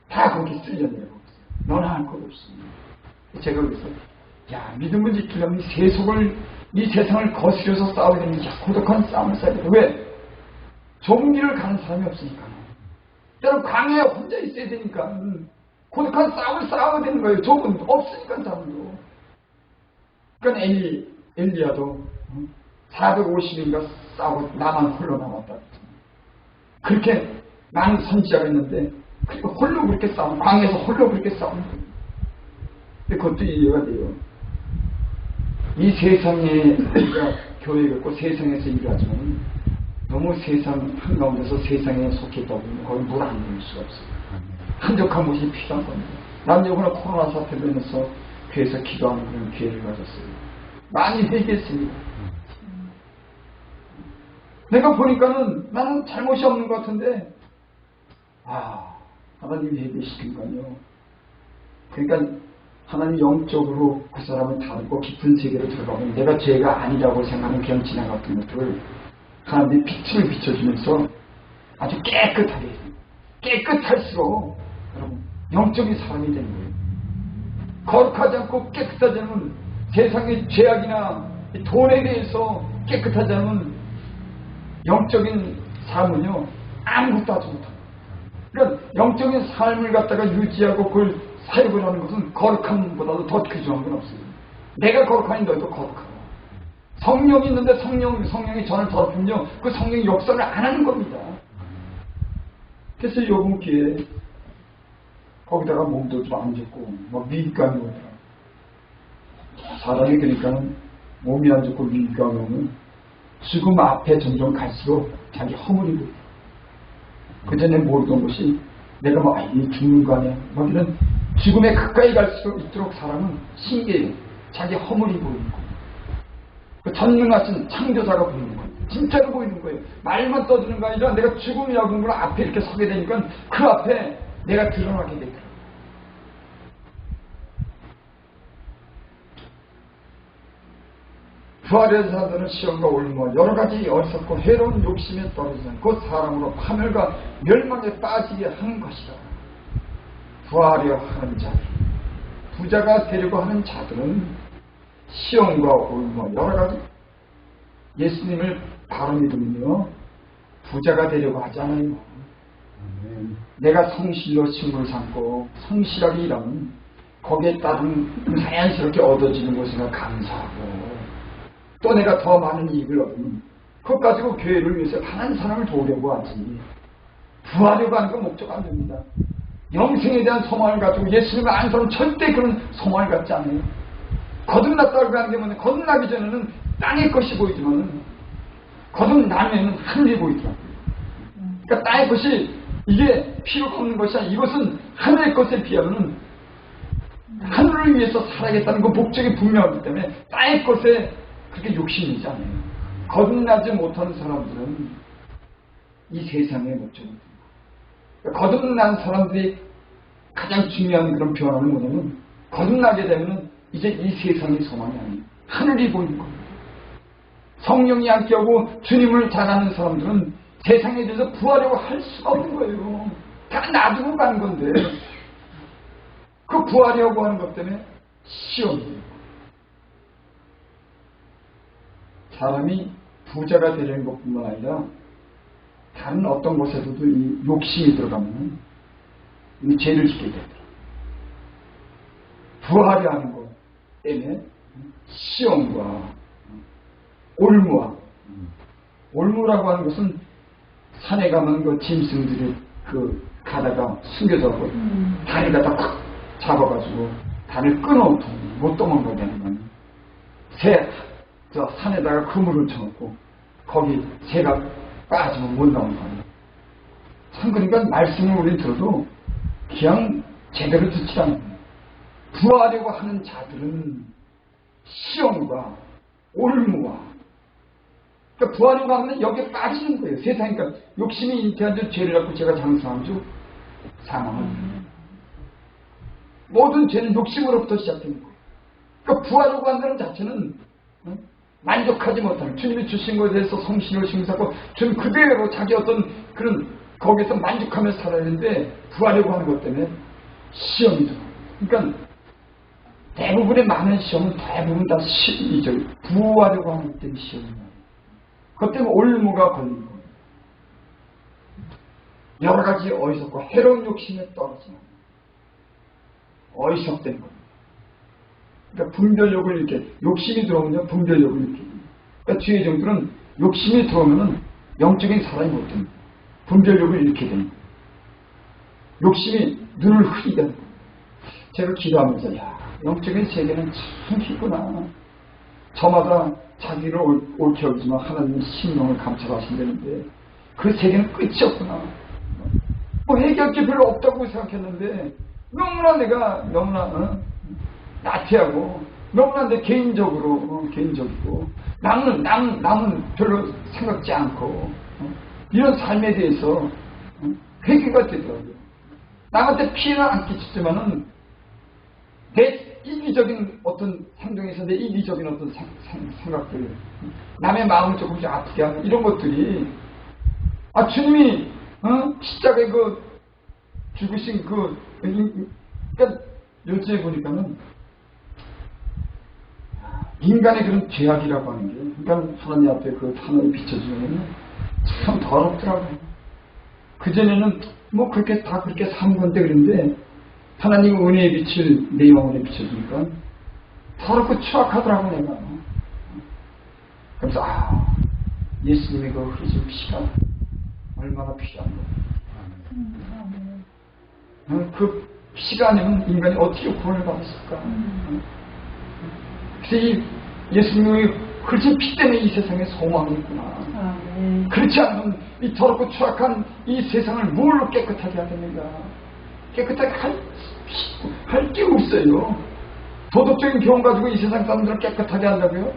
다 거기 쓸려내고 있어요. 너나 할 것 없습니다. 제가 그래서 믿음을 지키려면 이 세상을 거스려서 싸워야 되는 고독한 싸움을 싸야 돼요. 왜? 좁은 길을 가는 사람이 없으니까. 때로 광야에 혼자 있어야 되니까 고독한 싸움을 싸워야 되는 거예요. 좁은 없으니까 사람도. 그러니까 엘리야도 450인가 싸우고 나만 홀로 남았다. 그렇게 많은 선지자가 있는데 그리고 홀로 그렇게 싸우는, 광야에서 홀로 그렇게 싸우는 거예요. 근데 그것도 이해가 돼요. 이 세상에 우리가 교회가 있고 세상에서 일하지만 너무 세상 한가운데서 세상에 속했다 보면 거기 물 안 넣을 수가 없어요. 한적한 곳이 필요한 겁니다. 난 이번에 코로나 사태로 인해서 교회에서 기도하는 그런 기회를 가졌어요. 많이 회개했습니다. 내가 보니까는 나는 잘못이 없는 것 같은데 하나님이 회개시킨 거요. 그러니까 하나님 영적으로 그 사람을 다루고 깊은 세계로 들어가면 내가 죄가 아니라고 생각하는 그냥 지나갔던 것들을 하나님이 빛을 비춰주면서 아주 깨끗하게, 깨끗할수록 여러분 영적인 사람이 되는 거예요. 거룩하지 않고 깨끗하지 않으면 세상의 죄악이나 돈에 대해서 깨끗하지 않으면 영적인 삶은요 아무것도 하지 못합니다. 그러니까 영적인 삶을 갖다가 유지하고 그걸 사역을 하는 것은 거룩함보다도 더 귀중한 건 없어요. 내가 거룩하니 너희도 거룩하고. 성령이 있는데 성령이 저를 더럽히면요 그 성령이 역사를 안 하는 겁니다. 그래서 요번 기회에 거기다가 몸도 좀 안 좋고 막 위감이 오더라. 사람이 그러니까 몸이 안 좋고 위감이 오면 죽음 앞에 점점 갈수록 자기 허물이 보여. 그전에 모르던 것이 내가 이 죽는 거 아니야 막 이런 죽음에 가까이 갈수록 있도록 사람은 신기해요. 자기 허물이 보이는 거예요. 그 전능하신 창조자가 보이는 거예요. 진짜로 보이는 거예요. 말만 떠드는 거 아니라 내가 죽음이라고 하는 걸 앞에 이렇게 서게 되니까 그 앞에 내가 드러나게 되더라고요. 부활의 사람들은 시험과 올무와 여러 가지 어리석고 해로운 욕심에 떨어지는 그 사람으로 파멸과 멸망에 빠지게 하는 것이다. 부활하려 하는 자들, 부자가 되려고 하는 자들은 시험과 올무와 여러 가지 예수님을 바로 믿으면요 부자가 되려고 하지 않아요. 내가 성실로 식물을 삼고 성실하게 일하면 거기에 따른 자연스럽게 얻어지는 것을 감사하고 또 내가 더 많은 이익을 얻으면 그것 가지고 교회를 위해서 다른 사람을 도우려고 하지 부하려고 하는 건 목적 안 됩니다. 영생에 대한 소망을 가지고 예수님을 아는 사람은 절대 그런 소망을 갖지 않아요. 거듭났다고 하는 게 뭐냐, 거듭나기 전에는 땅의 것이 보이지만 거듭나면은 하늘이 보이더라고요. 그러니까 땅의 것이 이게 필요가 없는 것이 아니라 이것은 하늘의 것에 비하면 하늘을 위해서 살아야겠다는 그 목적이 분명하기 때문에 땅의 것에 그렇게 욕심이지 않아요. 거듭나지 못하는 사람들은 이 세상의 목적입니다. 거듭난 사람들이 가장 중요한 그런 변화는 뭐냐면 거듭나게 되면 이제 이 세상의 소망이 아니에요. 하늘이 보이는 겁니다. 성령이 함께하고 주님을 잘 아는 사람들은 세상에 대해서 부하려고 할 수가 없는 거예요. 다 놔두고 가는 건데 그 부하려고 하는 것 때문에 시험이에요. 사람이 부자가 되려는 것뿐만 아니라 다른 어떤 곳에서도 이 욕심이 들어가면 이 죄를 짓게 되더라. 부하려 하는 것 때문에 시험과 올무라고 하는 것은 산에 가면 그 짐승들이 그 가다가 숨겨져서 다리 갖다 탁 잡아가지고 다리를 끊어도 못 도망가게 하는 거예요. 저 산에다가 그물을 쳐놓고 거기 새가 빠지면 못 나오는 거예요. 참 그러니까 말씀을 우리 들어도 그냥 제대로 듣지 않는 거예요. 부하려고 하는 자들은 시험과 올무와 그러니까 부하려고 하면 여기에 빠지는 거예요. 세상이니까 욕심이 잉태한 줄 죄를 갖고 제가 장사한 줄 사망을 모든 죄는 욕심으로부터 시작되는 거예요. 그러니까 부하려고 한다는 자체는 만족하지 못하는 주님이 주신 것에 대해서 성신을 심사하고 주님 그대로 자기 어떤 그런 거기서 만족하면서 살아야 되는데 부하려고 하는 것 때문에 시험이 들어요. 그러니까 대부분의 많은 시험은 대부분 다 부하려고 하는 것 때문에 시험이에요. 그것 때문에 올무가 걸리는 거예요. 여러 가지 어리석고 해로운 욕심에 떨어지는 어리석된 겁니다. 그러니까 분별력을 이렇게 욕심이 들어오면 분별력을 이렇게 그러니까 주의 종들은 욕심이 들어오면 영적인 사람이 못 됩니다. 분별력을 잃게 됩니다. 욕심이 눈을 흐리게 합니다. 제가 기도하면서 영적인 세계는 참 깊구나. 저마다 자기를 옳게 여기지만 하나님은 심령을 감찰하신다는데 그 세계는 끝이 없구나. 뭐 해결할 게 별로 없다고 생각했는데 너무나 나태하고 너무나 내 개인적이고 남은 별로 생각지 않고 이런 삶에 대해서 회개가 되더라고요. 남한테 피해는 안 끼치지만은 내 이기적인 어떤 행동에서 내 이기적인 어떤 생각들, 남의 마음을 조금씩 아프게 하는 이런 것들이 주님이 십자가에 죽으신 그러니까 요즘에 보니까는 인간의 그런 죄악이라고 하는 게 그러니까 하나님 앞에 그 하늘이 비춰주면 참 더럽더라고요. 그전에는 뭐 그렇게 다 그렇게 산 건데 그런데 하나님 은혜의 빛을 내 영혼에 비춰주니까 더럽고 추악하더라고 내가. 그래서 예수님의 그 흐르신 피가 얼마나 필요한 거야. 그 피가 아니면 인간이 어떻게 구원을 받았을까. 그래서 이 예수님의 흐르신 피 때문에 이 세상에 소망이 있구나. 그렇지 않으면 이 더럽고 추악한 이 세상을 뭘로 깨끗하게 하겠는가. 깨끗하게 할 게 없어요. 도덕적인 교훈 가지고 이 세상 사람들을 깨끗하게 한다고요?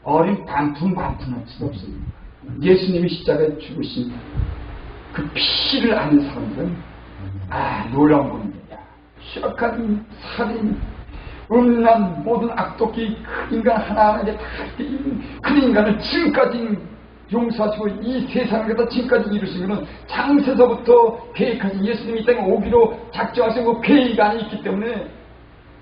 어린 반푼할 수 없어요. 예수님이 십자가에 죽으신 그 피를 아는 사람들은 놀라운 겁니다. 추악한 살인, 음란, 모든 악독이 그 인간 하나하나에 다 그 인간을 지금까지 용서하시고 이 세상을 갖다 지금까지 이루시면은 창세서부터 계획하신 예수님이 이 땅에 오기로 작정하신 그 계획 안에 있기 때문에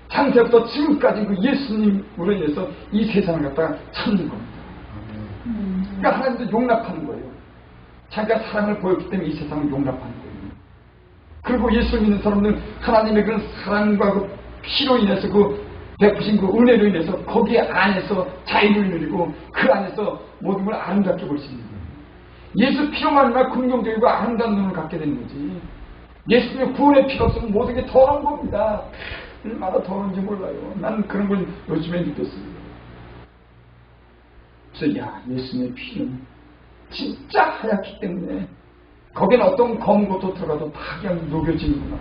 창세부터 지금까지 그 예수님으로 인해서 이 세상을 갖다가 찾는 겁니다. 그러니까 하나님도 용납하는 거예요. 자기가 사랑을 보였기 때문에 이 세상을 용납하는 거예요. 그리고 예수 믿는 사람들은 하나님의 그런 사랑과 그 피로 인해서 그 베푸신 그 은혜로 인해서 거기 안에서 자유를 누리고 그 안에서 모든 걸 아름답게 볼 수 있는 거예요. 예수 피로만 얼마나 긍정적이고 아름다운 눈을 갖게 되는 거지. 예수님의 구원의 피가 없으면 모든 게 더러운 겁니다. 얼마나 더러운지 몰라요. 난 그런 걸 요즘에 느꼈습니다. 그래서 예수님의 피는 진짜 하얗기 때문에 거긴 어떤 검은 것도 들어가도 다 그냥 녹여지는구나.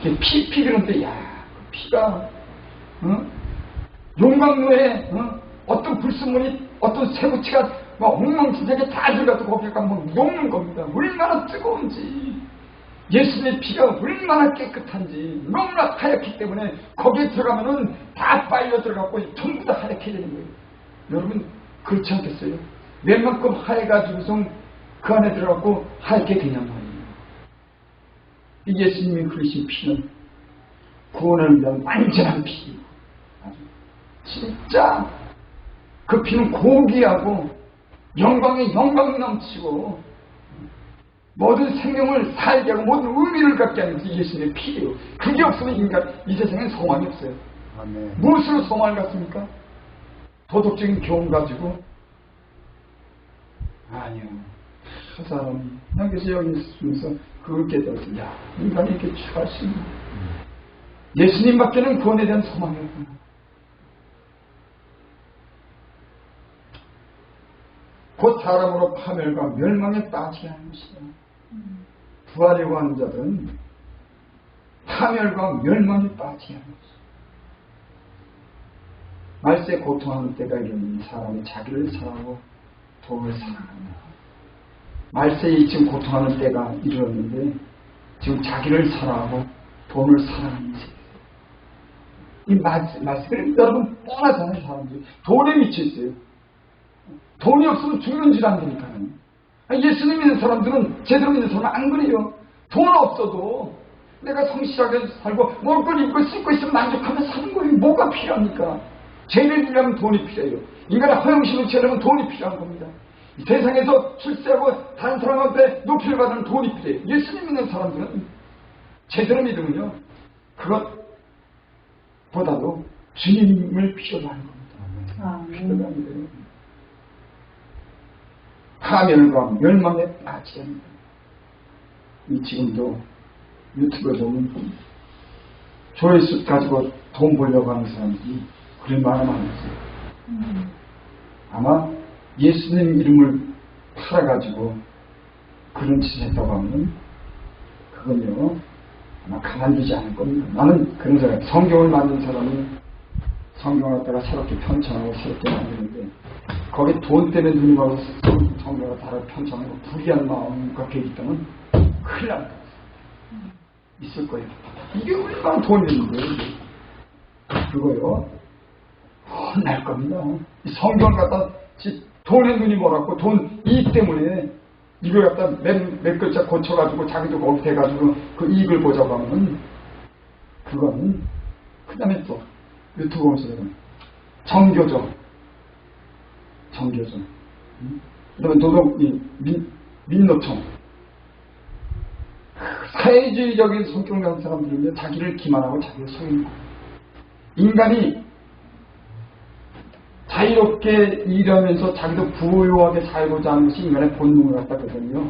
이게 피 그런데 야, 그 피가 용광로에 어떤 불순물이 어떤 새우치가 막 엉망진창하게 다 들어가도 거기가 막 녹는 겁니다. 얼마나 뜨거운지 예수님의 피가 얼마나 깨끗한지 너무나 하얗기 때문에 거기에 들어가면은 다 빨려 들어가고 전부 다 하얗게 되는 거예요. 여러분 그렇지 않겠어요? 웬만큼 하얘가지고서 그 안에 들어가고 하얗게 되냔 말이에요. 이 예수님이 흘리신 피는 구원을 위한 완전한 피. 진짜 그 피는 고귀하고 영광에 영광이 넘치고 모든 생명을 살게 하고 모든 의미를 갖게 하는 게 예수님의 피예요. 그게 없으면 인간 이 세상엔 소망이 없어요. 아멘. 무엇으로 소망을 갖습니까? 도덕적인 교훈 가지고? 아니요. 그 사람이 그래서 여기 있으면서 그걸 깨달았어요. 야, 인간이 이렇게 추할 수 있나? 예수님밖에는 구원에 대한 소망이 없구나. 곧 사람으로 파멸과 멸망에 빠지게 하는 것이다. 부활이라고 하는 자들은 파멸과 멸망에 빠지게 하는 것이다. 말세 고통하는 때가 이르니 사람이 자기를 사랑하고 돈을 사랑한다. 말세에 지금 고통하는 때가 이르렀는데 지금 자기를 사랑하고 돈을 사랑하는 세계. 이 말세는 여러분 뻔하잖아요. 사람들이 돈에 미쳐 있어요. 돈이 없으면 죽는 줄 안 되니까요. 예수님 믿는 사람들은 제대로 믿는 사람은 안 그래요. 돈 없어도 내가 성실하게 살고 먹을 걸 입고 쓸 거 있으면 만족하며 사는 거예요. 뭐가 필요합니까? 죄를 지려면 돈이 필요해요. 인간의 허영심을 채우려면 돈이 필요한 겁니다. 이 세상에서 출세하고 다른 사람한테 높이를 받는 돈이 필요해요. 예수님 믿는 사람들은 제대로 믿으면요 그것보다도 주님을 필요로 하는 겁니다. 필요로 하는 거예요. 파멸과 멸망에 빠지게 합니다. 이 지금도 유튜브에 보면 조회수 가지고 돈 벌려고 하는 사람들이 그런 말을 많이 했어요. 아마 예수님 이름을 팔아가지고 그런 짓을 했다고 하면 그건요 아마 가만두지 않을 겁니다. 나는 그런 사람, 성경을 만든 사람은 성경을 갖다가 새롭게 편찬하고 새롭게 만드는데 거기 돈 때문에 눈이 가서 성경을 다르게 편찬하고 불의한 마음 갖게 있다면 큰일 납니다. 있을 거예요. 이게 얼마나 돈이 있는데 그거요 혼날 겁니다. 이 성경을 갖다 돈에 눈이 멀었고 돈 이익 때문에 이걸 갖다 몇 글자 고쳐가지고 자기도 거기 대가지고 그 이익을 보자고 하면 그건 그 다음에 또 유튜브 보면서 정교조 그다음에 민노총 사회주의적인 성격을 가진 사람들은 자기를 기만하고 자기를 속이는 거예요. 인간이 자유롭게 일하면서 자기도 부유하게 살고자 하는 것이 인간의 본능을 갖다거든요.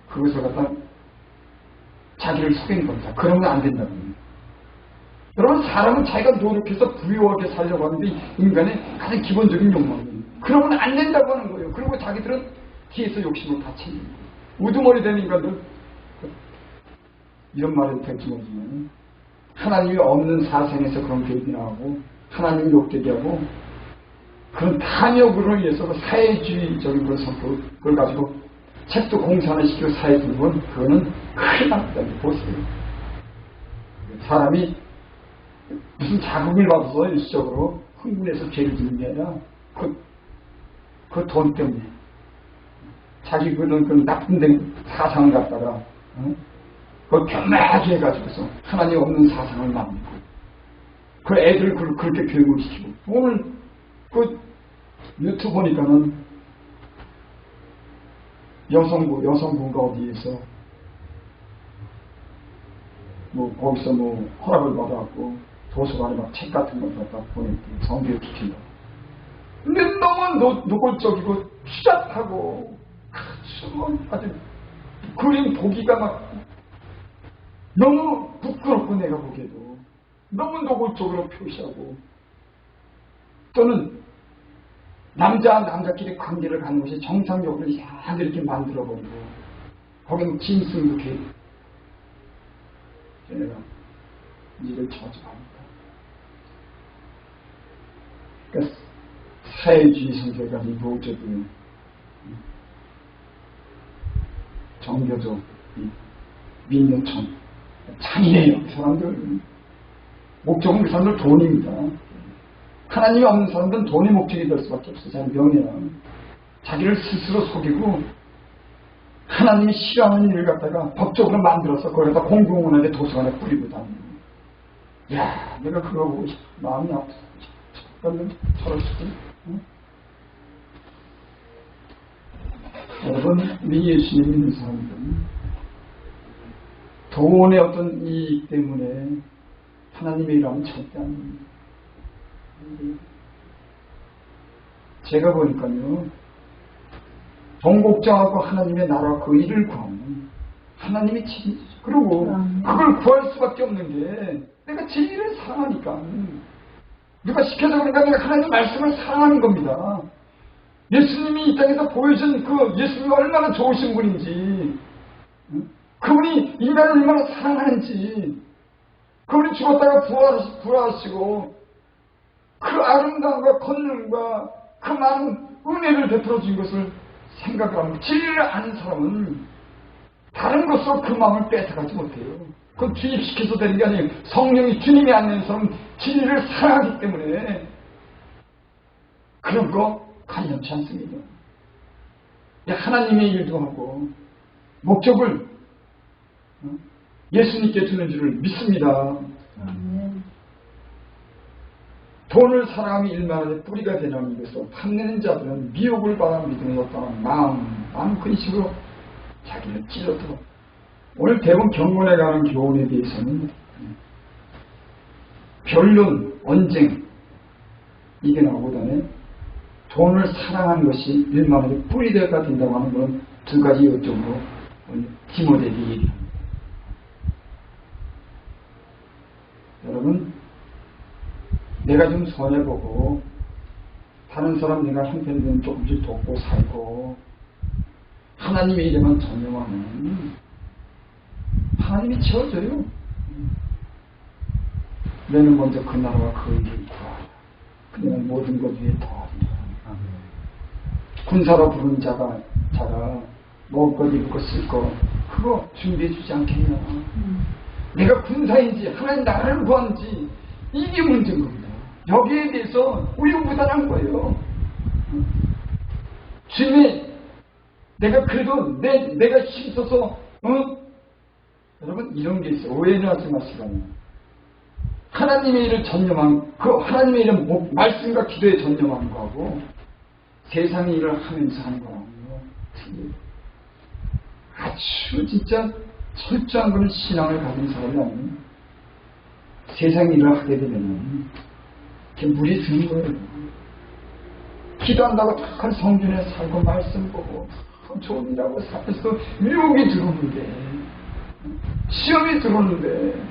그것을 갖다 자기를 속이는 겁니다. 그러면 안 된다는 거예요. 여러분 사람은 자기가 노력해서 부유하게 살려고 하는데 인간의 가장 기본적인 욕망이에요. 그러면 안 된다고 하는 거예요. 그리고 자기들은 뒤에서 욕심을 다 챙기는 거예요. 우두머리 된 인간들 이런 말이 될지 모르지만 하나님이 없는 사생에서 그런 교육이 나오고 하나님이 욕되게 하고 그런 탐욕으로 인해서 그 사회주의적인 그런 성격을 가지고 책도 공산을 시키고 사회 분건 그거는 큰일 납니다. 보세요. 사람이 무슨 자극을 받아서 일시적으로 흥분해서 죄를 짓는 게 아니라 그 돈 때문에 자기 그 나쁜 데 사상을 갖다가 그걸 견마하게 해가지고서 하나님 없는 사상을 만들고 그 애들을 그렇게 교육을 시키고 오늘 그 유튜브 보니까는 여성부가 어디에서 거기서 허락을 받아갖고 도서관에 막 책 같은 걸 갖다 보냈대. 성교육 시킨다고. 근데 너무 노골적이고 추잡하고 아주 그림 보기가 막 너무 부끄럽고 내가 보기에도 너무 노골적으로 표시하고 또는 남자와 남자끼리 관계를 갖는 것이 정상적으로 이상하게 이렇게 만들어버리고 거기는 짐승도 내가 일을 저주합니다. 그러니까 사회주의 성격이 이루어져도 정교조 민노총 잔인해요. 그 사람들 목적은 그 사람들 돈입니다. 하나님이 없는 사람들은 돈이 목적이 될 수밖에 없어요. 자기 명예나 자기를 스스로 속이고 하나님이 싫어하는 일을 갖다가 법적으로 만들어서 거기다 공공원한테 도서관에 뿌리고 다니고. 야, 내가 그거 보고 마음이 아프다. 저럴 수도. 응? 여러분, 우리 예수님 믿는 사람들은 돈의 어떤 이익 때문에 하나님의 일하면 절대 안 됩니다. 제가 보니까요, 돈 걱정하고 하나님의 나라 그 일을 구하면 하나님이 책임지죠. 그리고 그걸 구할 수밖에 없는 게 내가 제 일을 사랑하니까. 누가 시켜서 그런가? 내가 하나님 말씀을 사랑하는 겁니다. 예수님이 이 땅에서 보여준 그 예수님이 얼마나 좋으신 분인지, 그분이 인간을 얼마나 사랑하는지, 그분이 죽었다가 부활하시고 그 아름다움과 권능과 그 많은 은혜를 베풀어 준 것을 생각을 하면, 진리를 아는 사람은 다른 것으로 그 마음을 뺏어가지 못해요. 그건 주입시켜서 되는 게 아니에요. 성령이 주님이 안는 사람은 진리를 사랑하기 때문에 그런 거 관념치 않습니다. 하나님의 일도 하고 목적을 예수님께 주는 줄을 믿습니다. 돈을 사랑하며 일만하되 뿌리가 되냐는 것을 탐내는 자들은 미혹을 받아 믿음에 없다는 마음 근심으로 자기를 찔러도록. 오늘 대부분 경건에 관한 교훈에 대해서는 변론, 언쟁 이게 나오보다는 돈을 사랑하는 것이 일만하되 뿌리가 된다고 하는 건 두 가지 요점으로 디모데에게 얘기합니다. 여러분, 내가 좀 손해보고 다른 사람 내가 형편은 조금씩 돕고 살고 하나님의 일에만 전념하면 하나님이 채워줘요. 너는 먼저 그 나라와 그 일을 구하라. 그녀는 모든 것 위에 더하리라. 군사로 부른 자가 먹을 것, 입을 것, 쓸 것 그거 준비해 주지 않겠냐. 내가 군사인지 하나님 나라를 구하는지 이게 문제인 겁니다. 여기에 대해서 우유부단한 거예요. 주님이 내가 그래도 내가 힘써서 여러분 이런 게 있어요. 오해는 하지 마시라니. 하나님의 일을 전념한 그 하나님의 일은 말씀과 기도에 전념하는 거하고 세상의 일을 하면서 하는 거하고요 틀려요. 아주 진짜 철저한 그런 신앙을 가진 사람이 아니면 세상 일을 하게 되면 물이 드는 거예요. 기도한다고 탁한 성전에 살고 말씀 보고 좋은 일하고 살면서 유혹이 들어오는데 시험이 들어오는데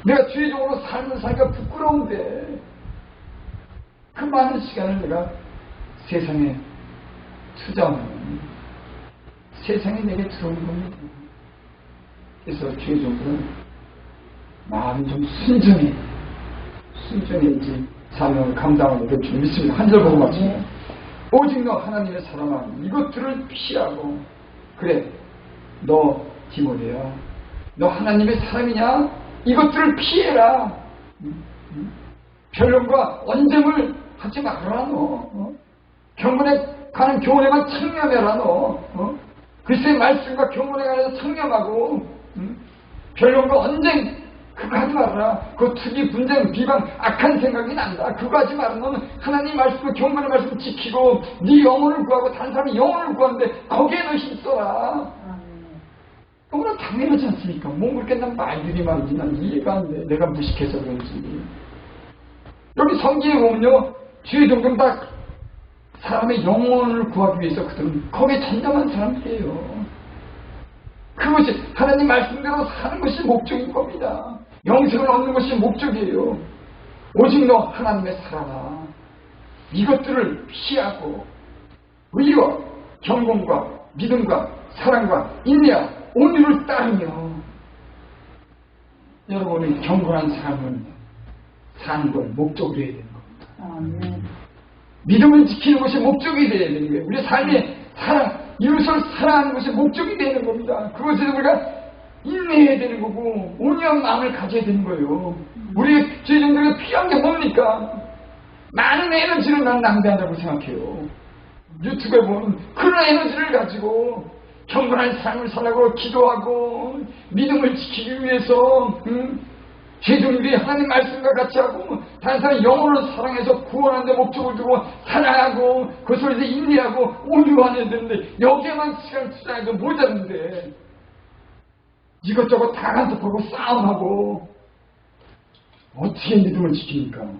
내가 주의적으로 삶을 사니까 부끄러운데 그 많은 시간을 내가 세상에 투자하면 세상이 내게 들어오는 겁니다. 그래서 주의적으로 마음이 좀 순전해야지 사명을 감당하는 걸 좀 믿습니다. 한 절 보고 마칩니다. 오직 너 하나님의 사람아 이것들을 피하고 그래 너 디모데야 너 하나님의 사람이냐 이것들을 피해라. 변론과 언쟁을 하지 말아라. 너 경건에 가는 교훈에만 청렴해라. 너 그리스도의 말씀과 경건에 관해서 청렴하고 변론과 언쟁 그거 하지 말아라. 그 투기, 분쟁, 비방, 악한 생각이 난다. 그거 하지 말아. 너는 하나님 말씀과 경건의 말씀 지키고 네 영혼을 구하고 다른 사람이 영혼을 구하는데 거기에 너 힘써라. 너무나 당연하지 않습니까? 뭐 그렇게 난 말들이 말이지 난 이해가 안 돼. 내가 무식해서 그런지. 여기 성경에 보면요 주의 종종 다 사람의 영혼을 구하기 위해서 그들은 거기에 전념한 사람들이에요. 그것이 하나님 말씀대로 사는 것이 목적인 겁니다. 영생을 얻는 것이 목적이에요. 오직 너 하나님의 사랑아 이것들을 피하고 의와 경건과 믿음과 사랑과 인내와 온유를 따르며 여러분이 경건한 삶을 사는 걸 목적으로 해야 되는 겁니다. 믿음을 지키는 것이 목적이 되어야 되는 거예요. 우리 삶의 사랑, 이웃을 사랑하는 것이 목적이 되는 겁니다. 그것에서 우리가 인내해야 되는 거고 온유한 마음을 가져야 되는 거예요. 우리 죄종들에게 필요한 게 뭡니까? 많은 에너지를 난 낭비한다고 생각해요. 유튜브에 보면 그런 에너지를 가지고 경건한 삶을 살라고 기도하고 믿음을 지키기 위해서 죄종들이 하나님 말씀과 같이 하고 다른 사람 영혼을 사랑해서 구원하는 데 목적을 두고 사랑하고 그것을 이제 인내하고 온유하는 되는데 여기에만 시간을 투자해도 모자른데 이것저것 다 간섭하고 싸움하고 어떻게 믿음을 지킵니까?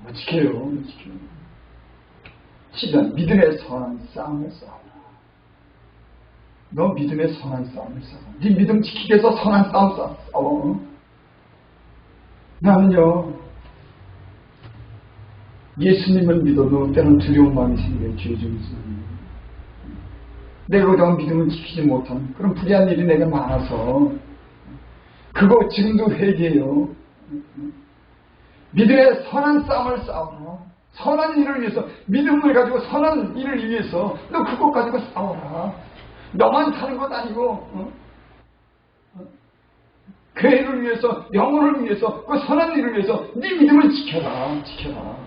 못 지켜요. 못 지켜요. 7년 믿음의 선한 싸움을 싸워라. 너 믿음의 선한 싸움을 싸워. 네 믿음 지키기 위해서 선한 싸움 싸워. 나는요 예수님을 믿어도 때는 두려운 마음이 생겨요. 죄 중에서 내가 그동안 믿음을 지키지 못한 그런 불의한 일이 내가 많아서 그거 지금도 회개해요. 믿음의 선한 싸움을 싸워라. 선한 일을 위해서 믿음을 가지고 선한 일을 위해서 너 그것 가지고 싸워라. 너만 사는 것 아니고 교회를 위해서 영혼을 위해서 그 선한 일을 위해서 네 믿음을 지켜라. 지켜라.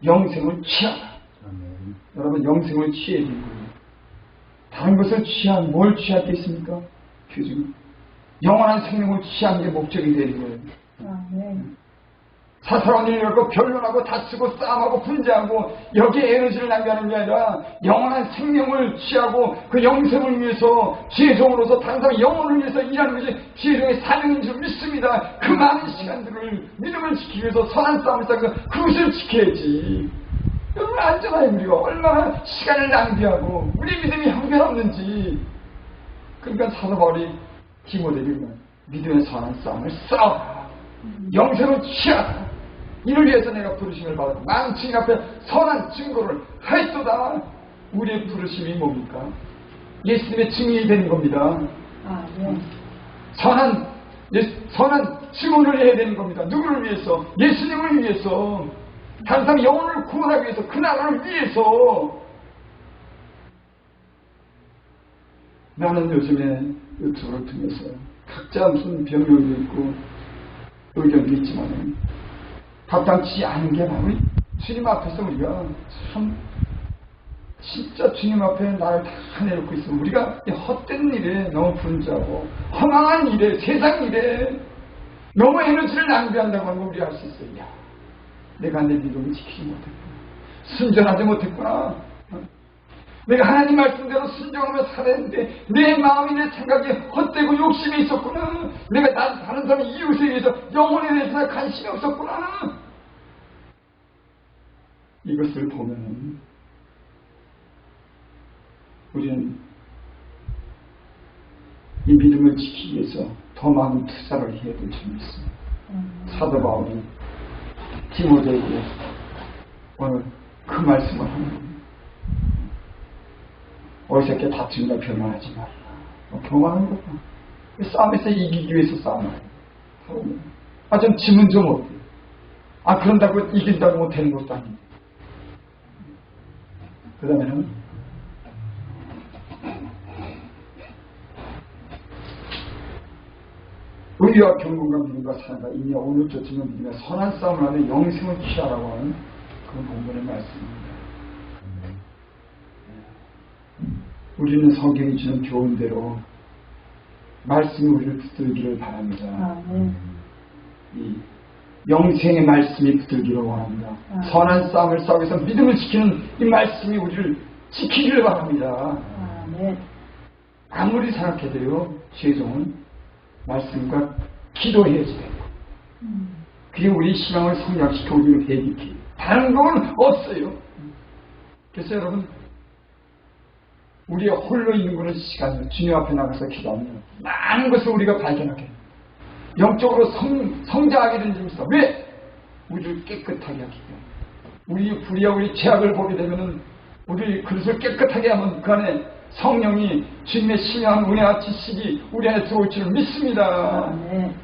영생을 취하라. 여러분 영생을 취해야 되는 거예요. 다른 것을 취한 뭘 취할 게 있습니까? 교중 영원한 생명을 취하는 게 목적이 되는 거예요. 사사로운 일을 갖고 변론하고 다투고 싸움하고 분쟁하고 여기에 에너지를 낭비하는 게 아니라 영원한 생명을 취하고 그 영생을 위해서 지혜종으로서 다른 사람 영혼을 위해서 일하는 것이 지혜종의 사명인 줄 믿습니다. 그 많은 시간들을 믿음을 지키기 위해서 선한 싸움을 싸서 그것을 지켜야지. 여러분 알잖아요. 우리가 얼마나 시간을 낭비하고 우리 믿음이 형편없는지. 그러니까 사도 바울이 디모데에게 믿음의 선한 싸움을 싸워라. 영생을 취하라. 이를 위해서 내가 부르심을 받았고 많은 증인 앞에 선한 증거를 하였도다. 우리의 부르심이 뭡니까? 예수님의 증인이 되는 겁니다. 선한 증언을 해야 되는 겁니다. 누구를 위해서? 예수님을 위해서. 다른 사람 영혼을 구원하기 위해서. 그 나라를 위해서. 나는 요즘에 유튜브를 통해서 각자 무슨 변명도 있고 의견도 있지만 답답치 않은 게 바로 주님 앞에서 우리가 참 진짜 주님 앞에 나를 다 내놓고 있으면 우리가 이 헛된 일에 너무 분주하고 허망한 일에 세상 일에 너무 에너지를 낭비한다고 하는 걸 우리 알 수 있어요. 야, 내가 내 믿음을 지키지 못했구나. 순전하지 못했구나. 내가 하나님 말씀대로 순종하며 살았는데 내 마음이 내 생각이 헛되고 욕심이 있었구나. 내가 다른 사람 이웃에 대해서 영혼에 대해서 관심이 없었구나. 이것을 보면 우리는 이 믿음을 지키기 위해서 더 많은 투자를 해야 될 점이 있습니다. 사도 바울이 디모데에게 오늘 그 말씀을 하는 겁니다. 어리석게 다툼이나 변호하지 말라. 교만한 거다. 싸움에서 이기기 위해서 싸움을 해요. 좀 짐은 좀 어때요? 그런다고 이긴다고 뭐 되는 것도 아닌데. 그 다음에는 의와 경건과 믿음과 사랑과 인내와 오늘 쫓으면 믿음의 선한 싸움을 하는 영생을 취하라고 하는 그런 본문의 말씀입니다. 우리는 성경이 주는 교훈대로 말씀이 우리를 붙들기를 바랍니다. 이 영생의 말씀이 붙들기를 원합니다. 선한 싸움을 싸우기 위해서 믿음을 지키는 이 말씀이 우리를 지키기를 바랍니다. 아무리 생각해도요, 죄종은 말씀과 기도해야지 되고 그게 우리 신앙을 성장시켜 우리를 회복해. 다른 건 없어요. 그래서 여러분 우리가 홀로 있는 그런 시간을 주님 앞에 나가서 기도하면 많은 것을 우리가 발견하게 됩니다. 영적으로 성장하게 되는 점이 있어. 왜? 우리를 깨끗하게 하기 때문에 우리 불의와 우리 죄악을 보게 되면은 우리 그릇을 깨끗하게 하면 그 안에 성령이 주님의 신령한 은혜와 지식이 우리 안에 들어올 줄을 믿습니다. 아멘.